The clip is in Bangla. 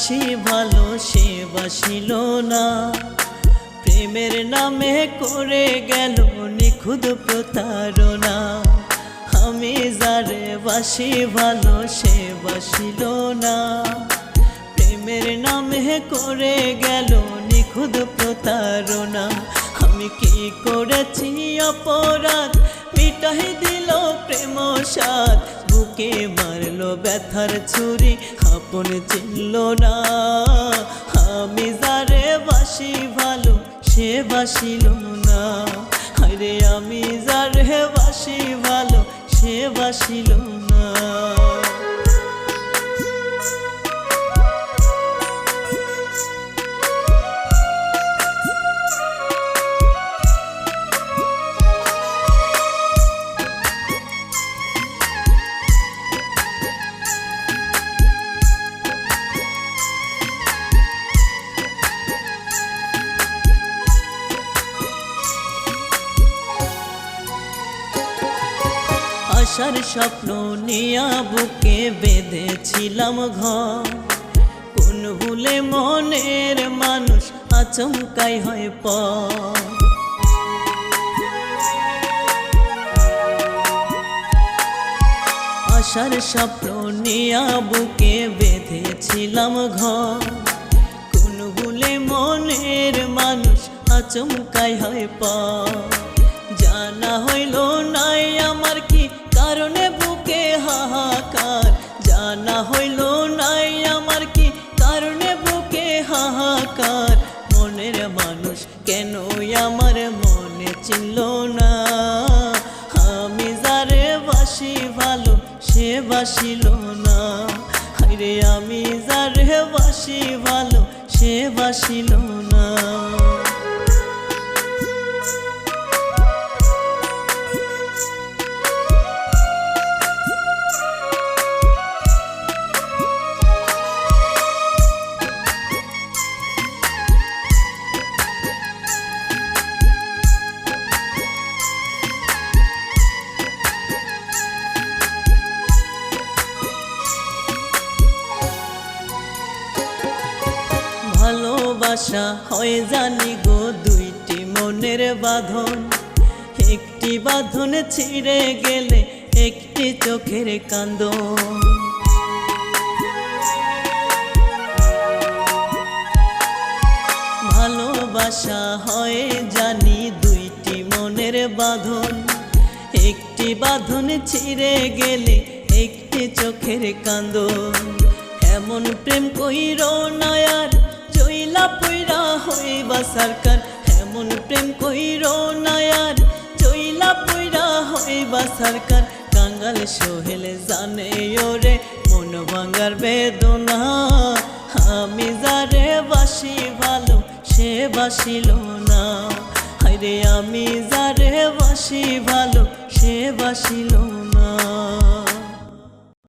বাসি ভালো সে বাসিল না, প্রেমের নামে করে গেল নিখুঁত প্রতারণা। আমি যারে বাসি ভালো সে বাসিল না, প্রেমের নামে করে গেল নিখুঁত প্রতারণা। আমি কি করেছি অপরাধ, মিটাই দিল প্রেম সাথ, বুকে মারলো ব্যথার ছুরি, আপন চিনল না। আমি যারে বাসি ভালো সে বাসিল না, আরে আমি যারে বাসি ভালো সে বাসিল না। আশার স্বপ্ন নিয়া বুকে বেঁধেছিলাম ঘর, কোন ভুলে মনের মানুষ আচমকাই হয় পর। আশার স্বপ্ন নিয়া বুকে বেঁধেছিলাম ঘর, কোন ভুলে মনের মানুষ আচমকাই হয় পর। জানা হইল নাই আমার কি কারণে বুকে হাহাকার, জানা হইল নাই আমার কি কারণে বুকে হাহাকার। মনের মানুষ কেন আমার মনে চিনল না, আমি যারে বাসি ভালো সে বাসিল না, আরে আমি যারে বাসি ভালো সে বাসিল না। ভালোবাসা হয় জানি গো দুইটি মনের বাঁধন, একটি বাঁধন ছিঁড়ে গেলে একটি চোখের কান্দন। ভালোবাসা হয় জানি দুইটি মনের বাঁধন, একটি বাঁধন ছিঁড়ে গেলে একটি চোখের কান্দন। এমন প্রেম কইরো না আর চইলা পইরা হইবা সরকার, এমন প্রেম কইরো না আর চইলা পইরা হইবা সরকার। কাঙ্গাল সোহেল জানে ওরে মন ভাঙার বেদনা, আমি যারে বাসি ভালো সে বাসিল না, আরে আমি যারে বাসি ভালো সে বাসিল না।